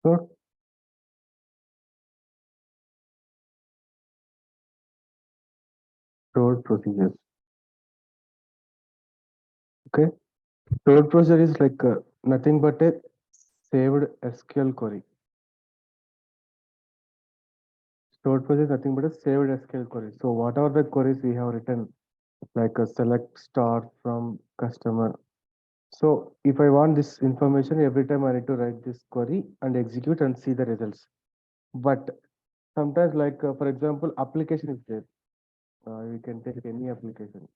So stored procedures. Okay. Stored procedure is like nothing but a saved SQL query. Stored procedure is nothing but a saved SQL query. So whatever the queries we have written, like a select star from customer. So if I want this information, every time I need to write this query and execute and see the results. But sometimes, like for example, application is there. We can take any application.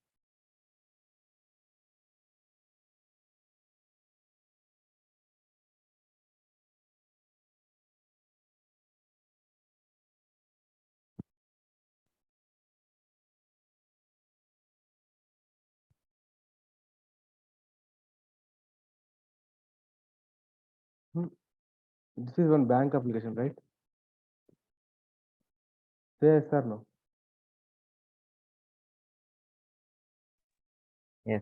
Hmm. This is one bank application, right? Yes or no? Yes.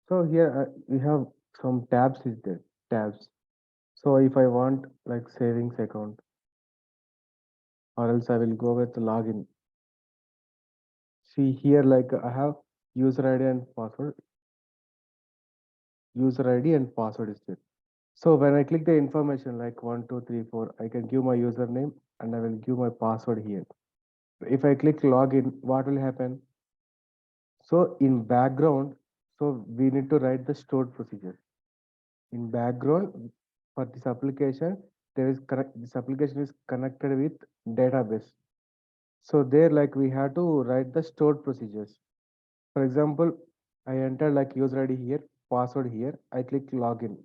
So here we have some tabs is there, tabs. So if I want like savings account, or else I will go with login. See here, like I have user ID and password. User ID and password is there. So when I click the information like 1, 2, 3, 4, I can give my username and I will give my password here. If I click login, what will happen? So in background, so we need to write the stored procedure. In background, for this application, there is connect. This application is connected with database. So there, like we have to write the stored procedures. For example, I enter like user ID here, password here. I click login.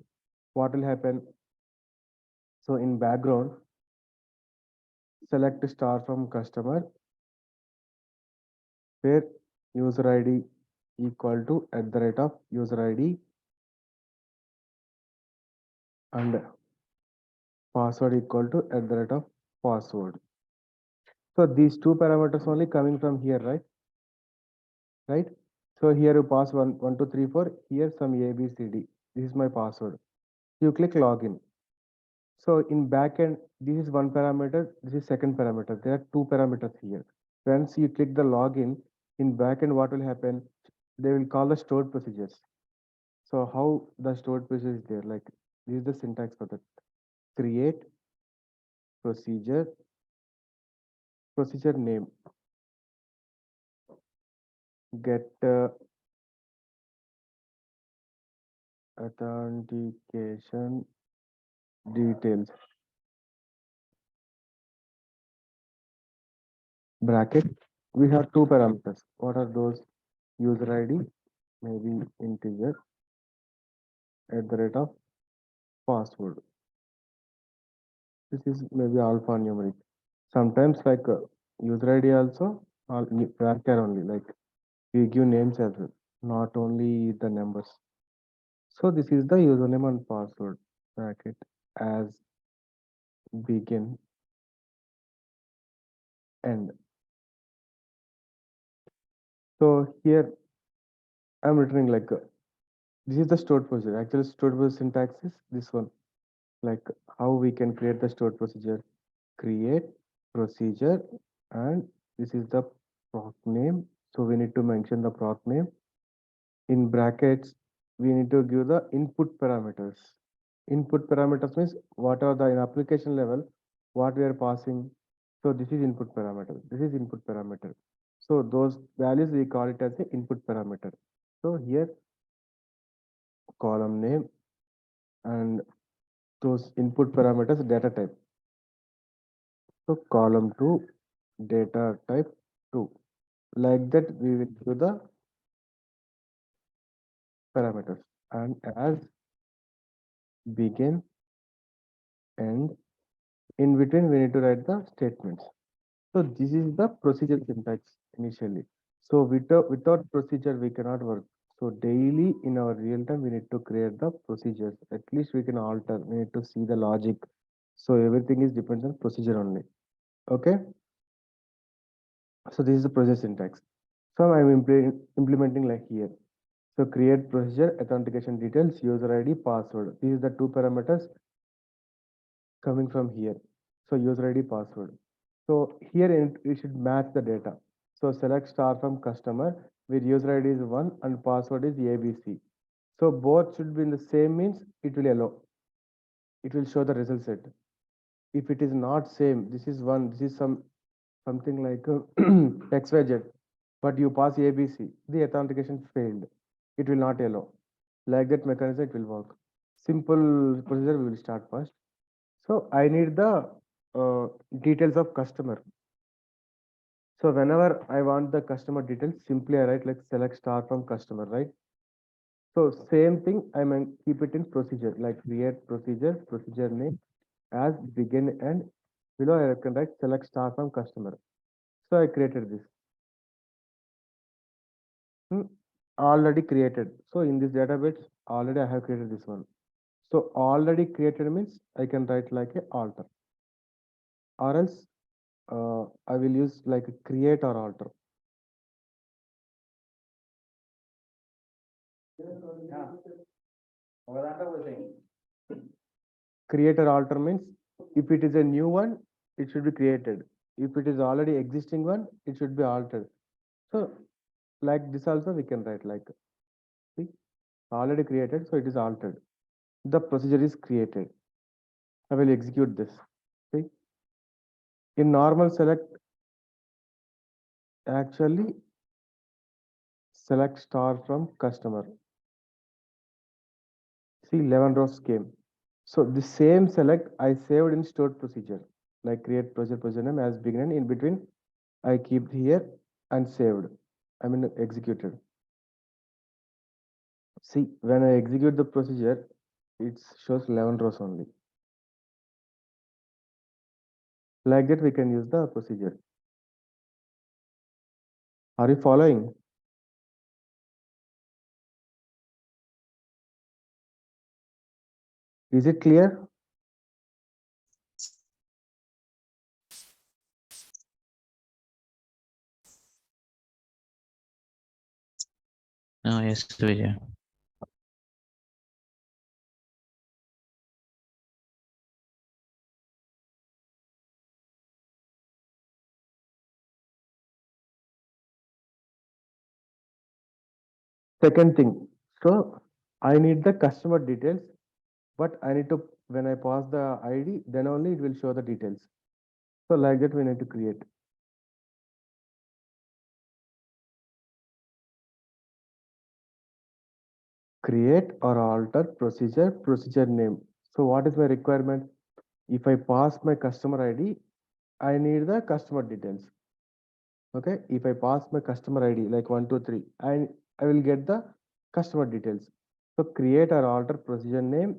What will happen? So in background, select star from customer where user ID equal to at the rate of user ID and password equal to at the rate of password. So these two parameters only coming from here, right? Right? So here you pass 1, 2, 3, 4. Here some A, B, C, D. This is my password. You click login. So in backend, this is one parameter. This is second parameter. There are two parameters here. Once you click the login, in backend, what will happen? They will call the stored procedures. So how the stored procedure is there? Like this is the syntax for that. Create procedure, procedure name, get authentication details. Bracket. We have two parameters. What are those? User ID, maybe integer, at the rate of password. This is maybe alphanumeric. Sometimes like user ID also, character only. Like we give names as well, not only the numbers. So this is the username and password bracket as begin end. So here I'm returning like this is the stored procedure. Actually, stored procedure syntax is this one. Like how we can create the stored procedure. Create procedure, and this is the proc name. So we need to mention the proc name. In brackets, we need to give the input parameters. Input parameters means what are the in application level, what we are passing. So this is input parameter. This is input parameter. So those values we call it as the input parameter. So here column name and those input parameters data type. So column 2 data type 2. Like that we will do the parameters and as begin and in between we need to write the statements. So this is the procedure syntax initially. So without procedure we cannot work. So daily in our real time we need to create the procedures. At least we can alter. We need to see the logic. So everything is depends on procedure only. Okay. So this is the procedure syntax. So I'm implementing like here. So create procedure, authentication details, user ID, password. These are the two parameters. coming from here. So user ID password. So here it should match the data. So select star from customer with user ID is 1 and password is ABC. So both should be in the same means it will allow. It will show the result set. If it is not same, this is 1, this is something like XYZ, but you pass ABC, the authentication failed. It will not allow. Like that mechanism, it will work. Simple procedure we will start first. So I need the details of customer. So whenever I want the customer details, simply I write like select star from customer, right? So same thing, I mean keep it in procedure, like create procedure, procedure name as begin and below I can write select star from customer. So I created this. Hmm, already created. So in this database, already I have created this one. So already created means I can write like a alter, or else I will use like a create or alter. Create or alter means if it is a new one, it should be created. If it is already existing one, it should be altered. So like this also we can write like, see, already created, so it is altered. The procedure is created. I will execute this. See, in normal select, actually select star from customer. See, 11 rows came. So the same select I saved in stored procedure, like create procedure name as begin. In between, I keep here and saved. I mean executed. See, when I execute the procedure, it shows 11 rows only. Like that, we can use the procedure. Are you following? Is it clear? Yes, Vijay. Second thing, so I need the customer details, but I need to, when I pass the ID, then only it will show the details. So like that, we need to create. Create or alter procedure name. So what is my requirement? If I pass my customer ID, I need the customer details. Okay, if I pass my customer ID like 123, I will get the customer details. So create or alter procedure name,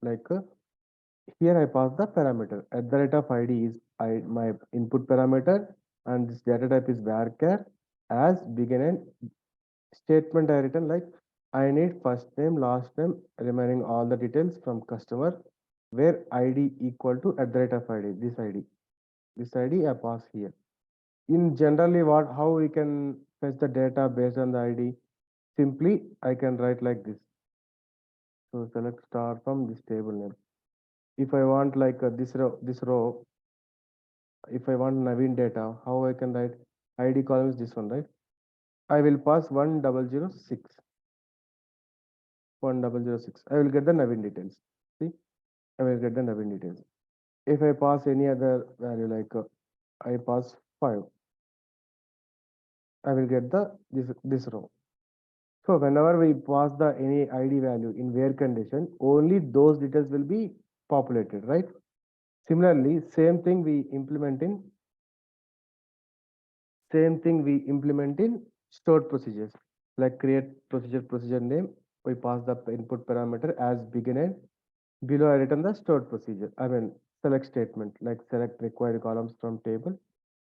like here I pass the parameter at the rate of ID is my input parameter, and this data type is varchar as begin and statement I written like I need first name, last name, remaining all the details from customer, where ID equal to at the rate of ID, this ID I pass here. In generally what how we can fetch the data based on the ID? Simply I can write like this. So select star from this table name. If I want like this row, if I want Naveen data, how I can write ID column is this one, right? I will pass 1006. 1006. I will get the Naveen details. See, I will get the Naveen details. If I pass any other value like I pass 5, I will get the this row. So whenever we pass the any ID value in where condition, only those details will be populated, right? Similarly, same thing we implement in stored procedures, like create procedure name. We pass the input parameter as begin and below I written the stored procedure. I mean select statement like select required columns from table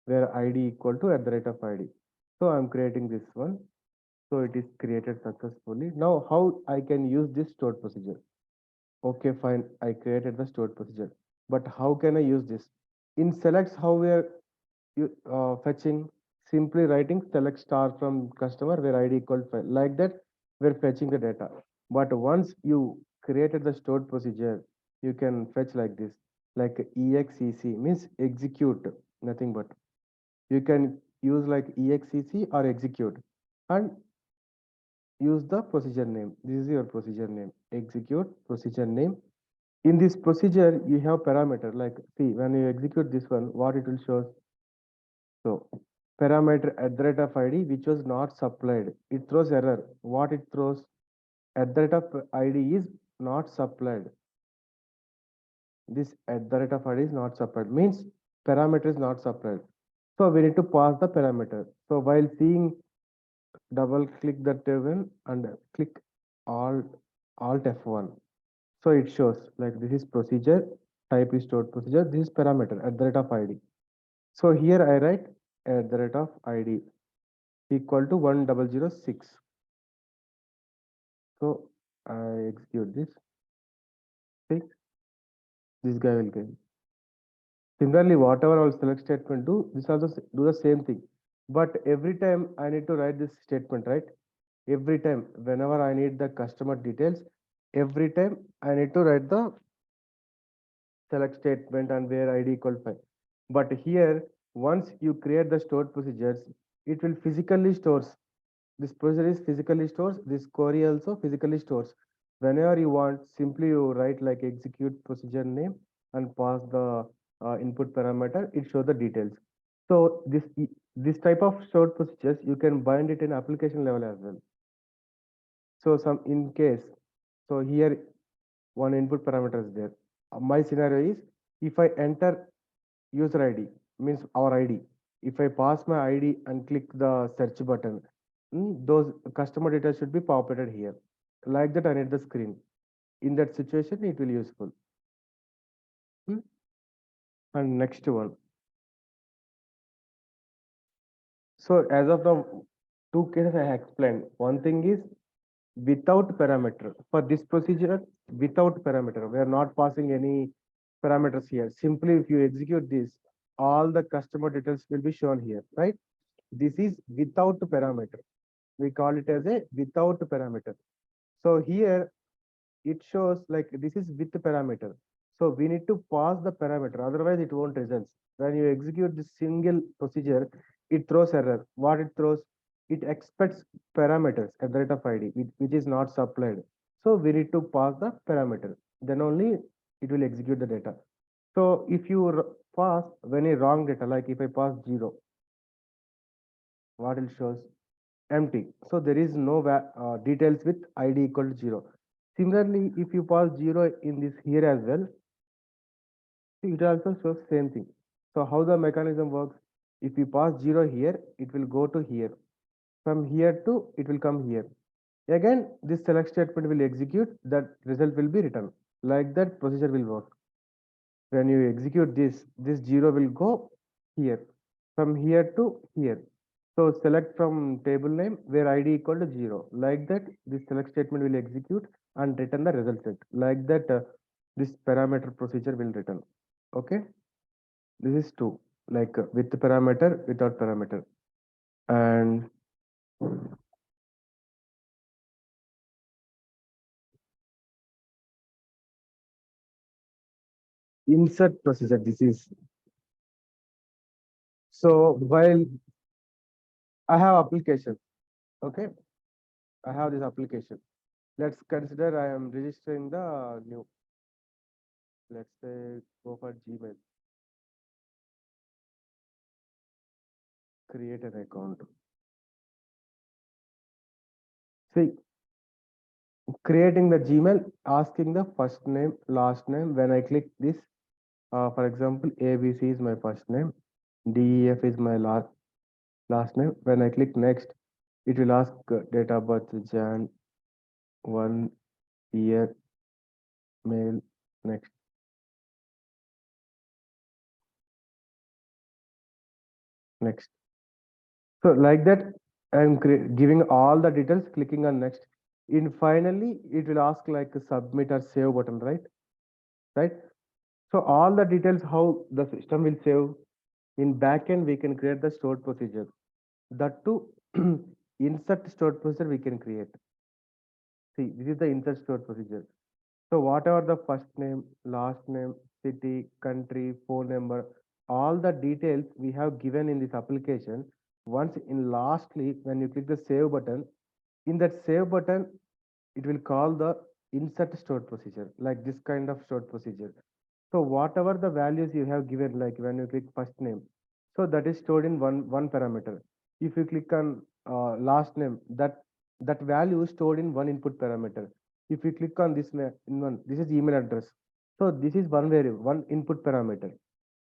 where ID equal to at the rate of ID. So I'm creating this one. So it is created successfully. Now how I can use this stored procedure? Okay, fine. I created the stored procedure. But how can I use this? In selects, how we are fetching? Simply writing select star from customer where ID equal to 5. Like that, we're fetching the data. But once you created the stored procedure, you can fetch like this. like exec means execute, nothing but. You can use like exec or execute and use the procedure name. This is your procedure name, execute procedure name. In this procedure you have parameter, like see when you execute this one what it will show. So parameter at the rate of id which was not supplied, it throws error. What it throws? At the rate of id is not supplied. This at the rate of id is not supplied means parameter is not supplied. So we need to pass the parameter. So while seeing, double click the table and click alt F1. So it shows like this is procedure, type is stored procedure, this is parameter at the rate of id. So here I write at the rate of id equal to 1006. So I execute this. See, this guy will get. Similarly, whatever our select statement do, this also do the same thing. But every time I need to write this statement, right? Every time, whenever I need the customer details, every time I need to write the select statement and where id equal to 5. But here, once you create the stored procedures, it will physically stores. This procedure is physically stores. This query also physically stores. Whenever you want, simply you write like execute procedure name and pass the input parameter. It shows the details. So this type of stored procedures you can bind it in application level as well. So some in case, so here one input parameter is there. My scenario is if I enter user ID means our ID. If I pass my ID and click the search button, those customer data should be populated here. Like that, I need the screen. In that situation, it will useful. And next one. So as of now, two cases I have explained. One thing is without parameter. For this procedure, without parameter, we are not passing any parameters here. Simply, if you execute this, all the customer details will be shown here, right? This is without parameter. We call it as a without parameter. So here it shows like this is with parameter. So we need to pass the parameter, otherwise it won't result. When you execute this single procedure, it throws error. What it throws? It expects parameters at the rate of ID, which is not supplied. So we need to pass the parameter. Then only it will execute the data. So if you pass any wrong data, like if I pass 0, what it shows? Empty. So there is no details with ID equal to 0. Similarly, if you pass 0 in this here as well, it also shows same thing. So how the mechanism works? If you pass 0 here, it will go to here. From here to it will come here. Again, this select statement will execute, that result will be written. Like that procedure will work. When you execute this 0 will go here. From here to here. So select from table name where ID equal to 0. Like that, this select statement will execute and return the result set. Like that, this parameter procedure will return. Okay, this is two, like with parameter, without parameter, and insert procedure. This is so while I have application. Okay, I have this application. Let's consider I am registering the new. Let's say go for Gmail. Create an account. See, creating the Gmail, asking the first name, last name. When I click this, for example, ABC is my first name, DEF is my last name. When I click next, it will ask date of birth, Jan, 1 year, male, next, next. So like that, I'm giving all the details, clicking on next. In finally, it will ask like a submit or save button, right? Right. So all the details how the system will save. In backend, we can create the stored procedure. That to insert stored procedure we can create. See, this is the insert stored procedure. So whatever the first name, last name, city, country, phone number, all the details we have given in this application, once in lastly, when you click the save button, in that save button, it will call the insert stored procedure, like this kind of stored procedure. So whatever the values you have given, like when you click first name, so that is stored in one parameter. If you click on last name, that value is stored in one input parameter. If you click on this in one, this is email address. So this is one variable, one input parameter.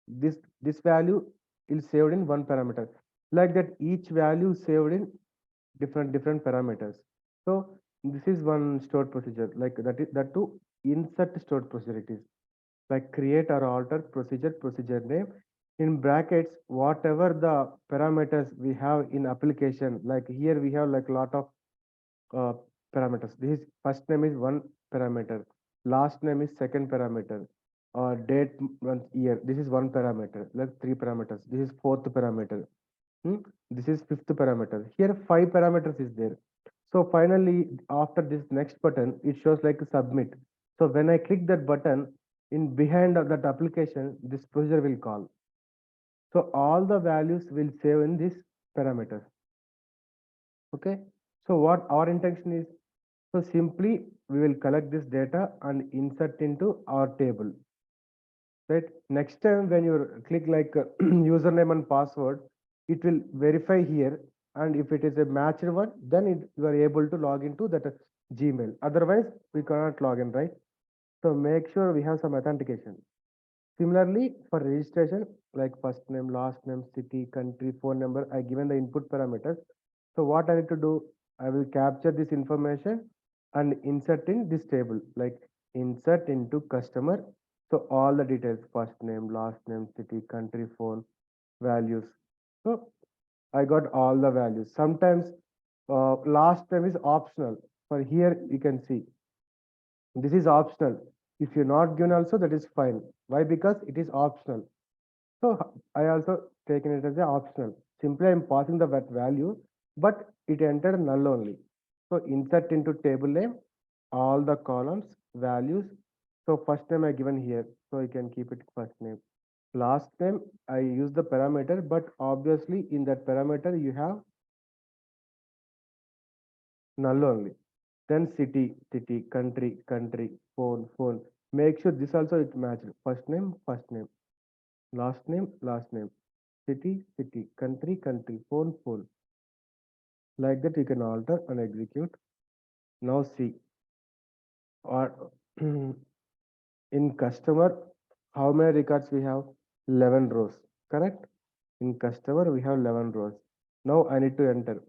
This value is saved in one parameter. Like that, each value saved in different parameters. So this is one stored procedure. Like that to insert stored procedure it is like create or alter procedure name in brackets whatever the parameters we have in application. Like here we have like lot of uh, parameters. This first name is one parameter, last name is second parameter, or date, month, year, this is one parameter, like three parameters. This is fourth parameter. Hmm? This is fifth parameter. Here five parameters is there. So finally, after this next button, it shows like submit. So when I click that button, in behind of that application, this procedure will call. So all the values will save in this parameters. Okay. So what our intention is, so simply we will collect this data and insert into our table. Right. Next time when you click like username and password, it will verify here. And if it is a matched one, then you are able to log into that Gmail. Otherwise, we cannot log in, right? So make sure we have some authentication. Similarly, for registration, like first name, last name, city, country, phone number, I given the input parameters. So what I need to do, I will capture this information and insert in this table, like insert into customer. So all the details, first name, last name, city, country, phone, values. So I got all the values. Sometimes last name is optional. For here, you can see this is optional. If you're not given also, that is fine. Why? Because it is optional. So I also taken it as a optional. Simply I'm passing the value, but it entered null only. So insert into table name, all the columns, values. So first name I given here, so you can keep it first name. Last name I use the parameter, but obviously in that parameter you have null only. Then city, country, phone. Make sure this also it matched. First name, last name, city, country, phone. Like that, you can alter and execute. Now see, or in customer, how many records we have? 11 rows, correct? In customer, we have 11 rows. Now I need to enter.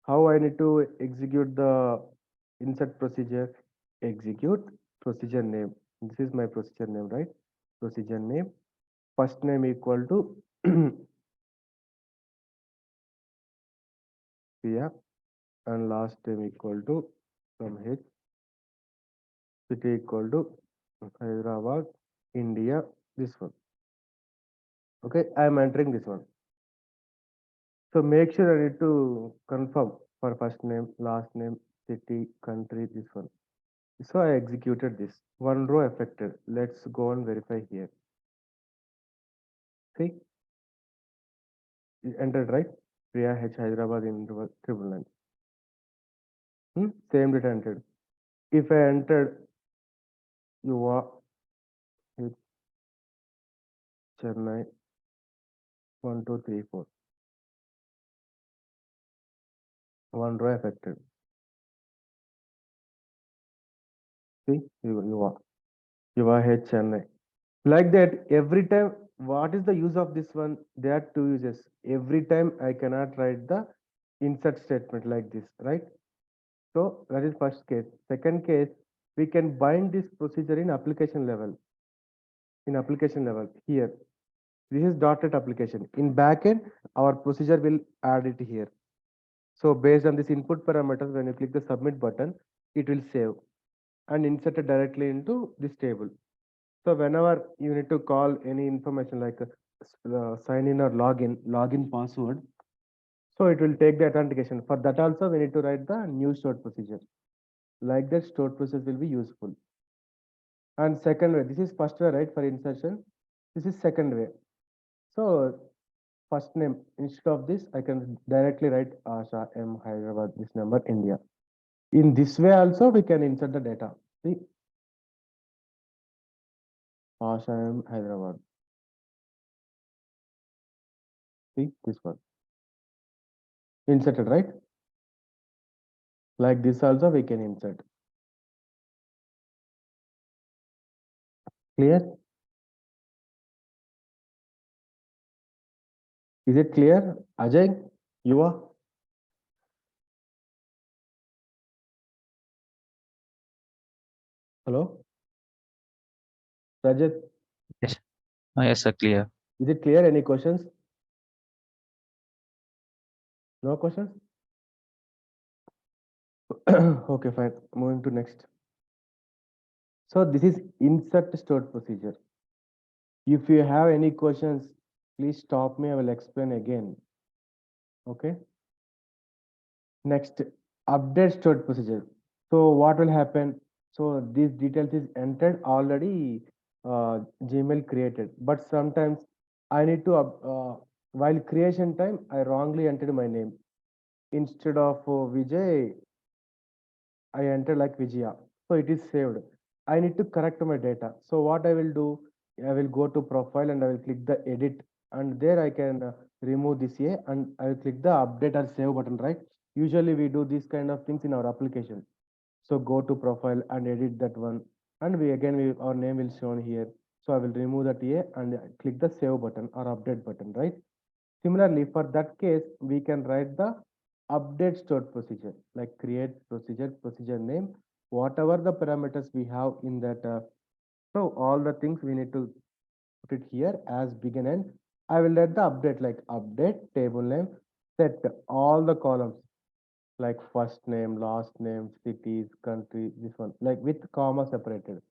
How I need to execute the insert procedure? Execute procedure name. This is my procedure name, right? Procedure name. First name equal to Priya and last name equal to some H. City equal to Hyderabad, India. This one. Okay, I am entering this one. So make sure I need to confirm for first name, last name, city, country, this one. So I executed this. One row affected. Let's go and verify here. See, it entered right. Priya H Hyderabad in triple nine. Same data entered. If I entered Yuva H Chennai 1234. One row affected. See, Yuva H Chennai. Like that, every time, what is the use of this one? There are two uses. Every time I cannot write the insert statement like this, right? So that is first case. Second case, we can bind this procedure in application level. In application level here, this is dotnet application. In backend, our procedure will add it here. So based on this input parameters, when you click the submit button, it will save and insert it directly into this table. So whenever you need to call any information like sign in or login password, so it will take the authentication. For that also, we need to write the new stored procedure. Like that, stored procedure will be useful. And second way, this is first way, right, for insertion. This is second way. So first name, instead of this, I can directly write Asha M Hyderabad, this number, India. In this way also, we can insert the data. See, Asha M Hyderabad. See, this one. Inserted, right? Like this also, we can insert. Clear? Is it clear? Ajay, Yuva? Hello? Rajat, Yes. Yes, sir, clear. is it clear? Any questions? No questions? Okay, fine. Moving to next. So this is insert stored procedure. If you have any questions, please stop me. I will explain again. Okay. Next, update stored procedure. So what will happen? So these details is entered already. Gmail created, but sometimes I need to while creation time I wrongly entered my name instead of Vijay. I enter like Vijaya. So it is saved. I need to correct my data. So what I will do, I will go to profile and I will click the edit and there I can remove this A and I will click the update or save button, right? Usually we do these kind of things in our application. So go to profile and edit that one. And our name will shown here. So I will remove that A and click the save button or update button, right? Similarly, for that case, we can write the update stored procedure, like create procedure, procedure name, whatever the parameters we have in that. So all the things we need to put it here as begin end. I will let the update like update table name, set all the columns like first name, last name, cities, country, this one, like with comma separated.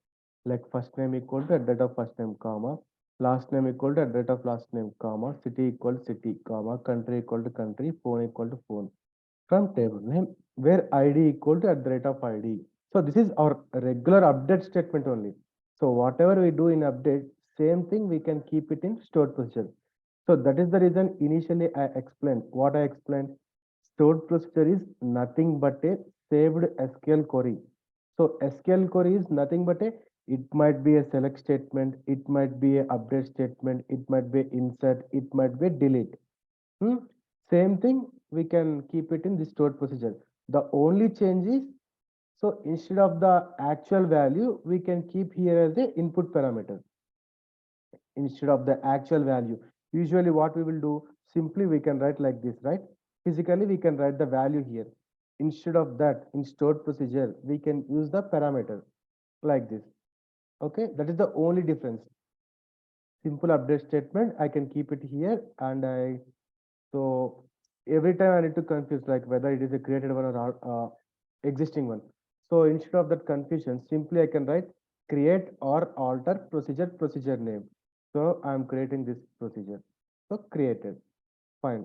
Like first name equal to date of first name, comma, last name equal to date of last name, comma, city equal to city, comma, country equal to country, phone equal to phone. From table name, where ID equal to at the rate of ID. So this is our regular update statement only. So whatever we do in update, same thing we can keep it in stored procedure. So that is the reason initially I explained what I explained. Stored procedure is nothing but a saved SQL query. So SQL query is nothing but a it might be a select statement, it might be a update statement, it might be insert, it might be delete. Hmm? Same thing we can keep it in the stored procedure. The only change is so instead of the actual value, we can keep here as the input parameter instead of the actual value. Usually what we will do, simply we can write like this, right? Physically, we can write the value here. Instead of that, in stored procedure, we can use the parameter like this. Okay, that is the only difference. Simple update statement, I can keep it here and so every time I need to confuse like whether it is a created one or existing one. So instead of that confusion, simply I can write create or alter procedure name. So I'm creating this procedure. So created. Fine.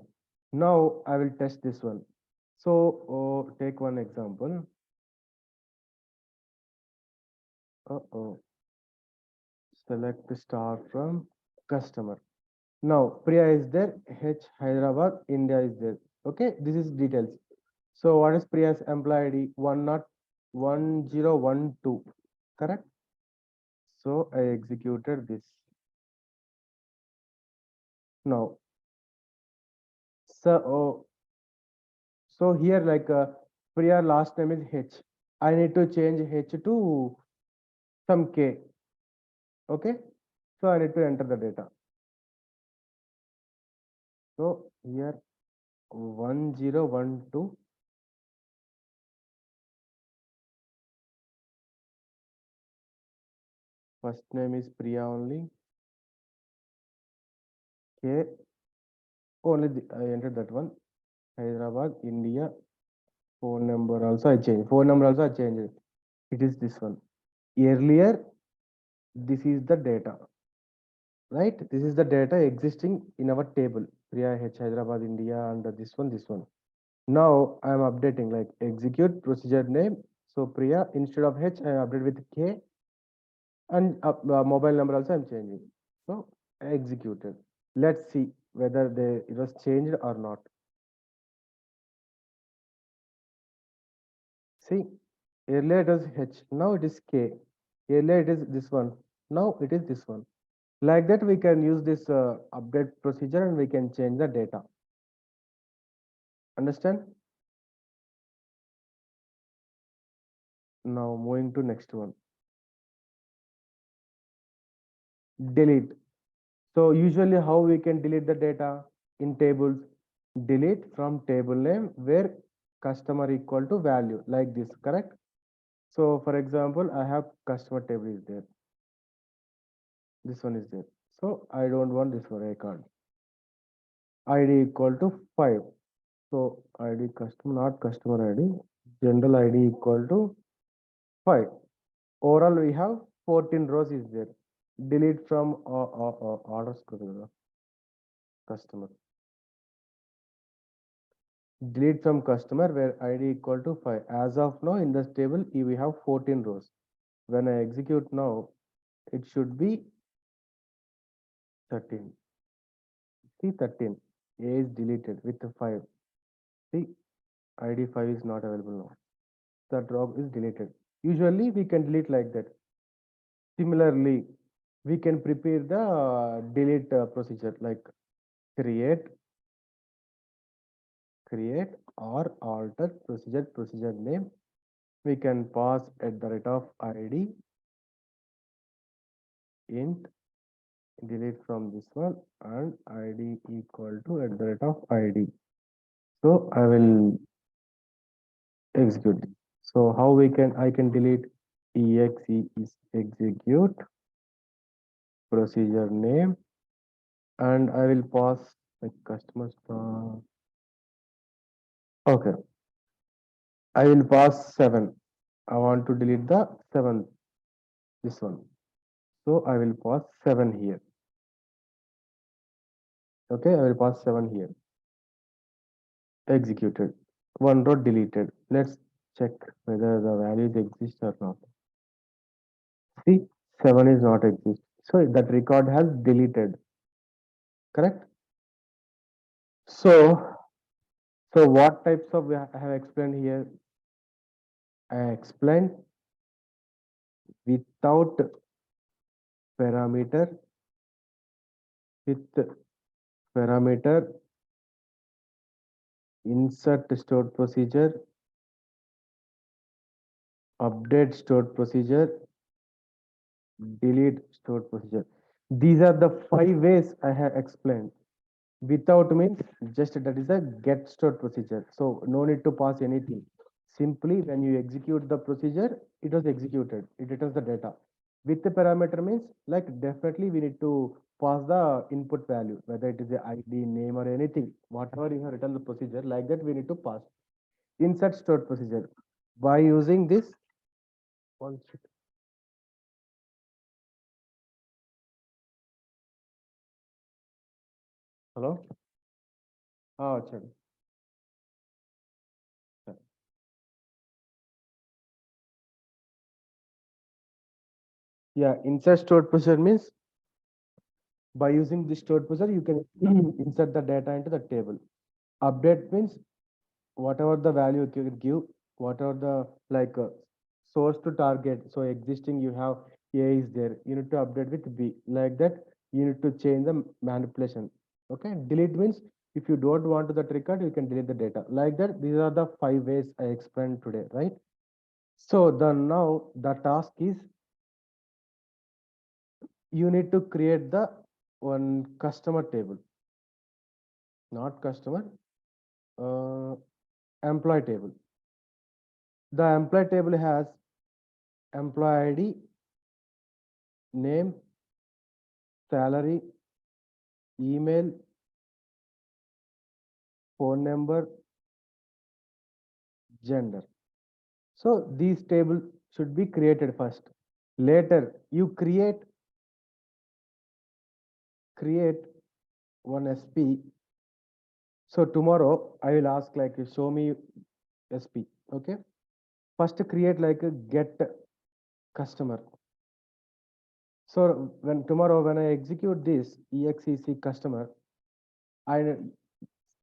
Now I will test this one. So take one example. Oh, select the star from customer. Now Priya is there, H Hyderabad, India is there. Okay, this is details. So what is Priya's employee ID? 1012. Correct? So I executed this. Now, so so here like Priya last name is H. I need to change H to some K. Okay. So I need to enter the data. So here 1012. First name is Priya only. K only I entered that one. Hyderabad, India. Phone number also I changed. Phone number also I changed. It is this one. Earlier, this is the data, right? This is the data existing in our table. Priya H Hyderabad, India, and this one, this one. Now I am updating like execute procedure name. So Priya instead of H, I update with K. and mobile number also I'm changing. So executed. Let's see whether it was changed or not. See, earlier it was H, now it is K. Earlier it is this one, now it is this one. Like that, we can use this update procedure and we can change the data. Understand? Now moving to next one. Delete. So usually how we can delete the data in tables? Delete from table name where customer equal to value like this, correct? So for example, I have customer table is there. This one is there. So I don't want this one record. ID equal to 5. So ID customer, not customer ID. General ID equal to 5. Overall, we have 14 rows is there. Delete from orders customer. Delete from customer where ID equal to 5. As of now, in this table, we have 14 rows. When I execute now, it should be 13. See 13. A is deleted with 5. See, ID 5 is not available now. That row is deleted. Usually, we can delete like that. Similarly, we can prepare the delete procedure like create or alter procedure name. We can pass at the rate of id int delete from this one and id equal to at the rate of id. So I will execute it. So how I can delete exe is execute procedure name and I will pass the customer star. Okay, I will pass 7. I want to delete the 7th, this one. So I will pass 7 here. Okay, I will pass 7 here. Executed. One row deleted. Let's check whether the values exist or not. See, 7 is not exist. So that record has deleted. Correct? So, so what types of I have explained here? I explained without parameter, with parameter, insert stored procedure, update stored procedure, delete stored procedure. These are the 5 ways I have explained. Without means just that is a get stored procedure. So no need to pass anything. Simply when you execute the procedure, it was executed. It returns the data. With the parameter means like definitely we need to pass the input value, whether it is a ID, name or anything, whatever you have written the procedure like that we need to pass. Insert stored procedure. By using this, one second. Hello? Oh, sorry. Yeah, insert stored procedure means by using this stored procedure, you can insert the data into the table. Update means whatever the value you can give, whatever the like source to target. So existing you have A is there, you need to update with B. Like that, you need to change the manipulation. Okay, delete means if you don't want that record, you can delete the data. Like that, these are the 5 ways I explained today, right? So the now the task is you need to create the one customer table, not customer, uh, employee table. The employee table has employee ID, name, salary, email, phone number, gender. So these tables should be created first. Later you create one SP. So tomorrow I will ask like show me SP. Okay. First create like a get customer. So when I execute this exec customer, I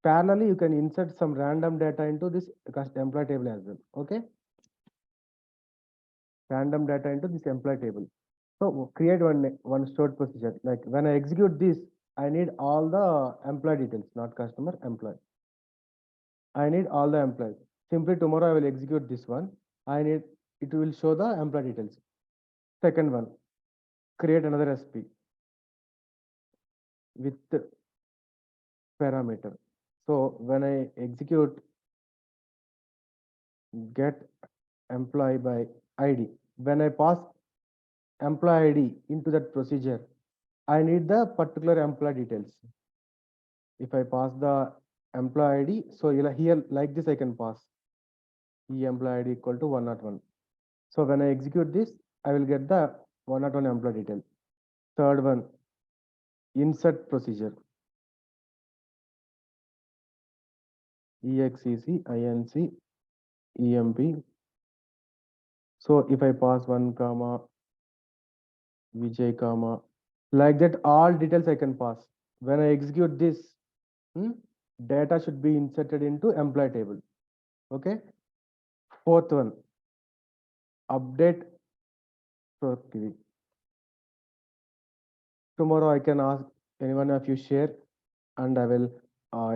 parallelly you can insert some random data into this employee table as well. Okay, random data into this employee table. So create one stored procedure. Like when I execute this, I need all the employee details, not customer, employee. I need all the employees. Simply tomorrow I will execute this one. It will show the employee details. Second one, create another SP with parameter. So when I execute get employee by ID, when I pass employee ID into that procedure, I need the particular employee details. If I pass the employee ID, so here like this I can pass employee ID equal to 101. So when I execute this, I will get the 101 employee detail. Third one, insert procedure. exec inc emp. So if I pass 1 comma Vijay comma like that, all details I can pass. When I execute this, data should be inserted into employee table. Okay. Fourth one, update query. Tomorrow I can ask anyone of you share, and I will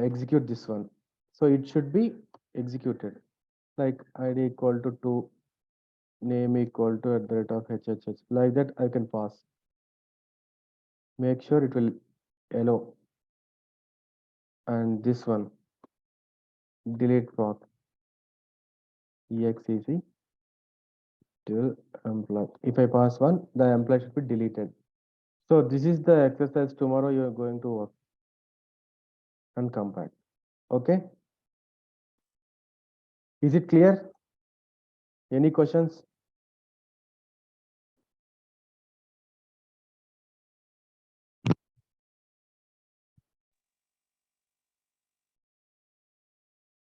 execute this one. So it should be executed like ID equal to 2, name equal to at the rate of HHH. Like that I can pass. Make sure it will allow. And this one, delete proc exec till employee. If I pass one, the employee should be deleted. So this is the exercise tomorrow you are going to work and come back. Okay. Is it clear? Any questions?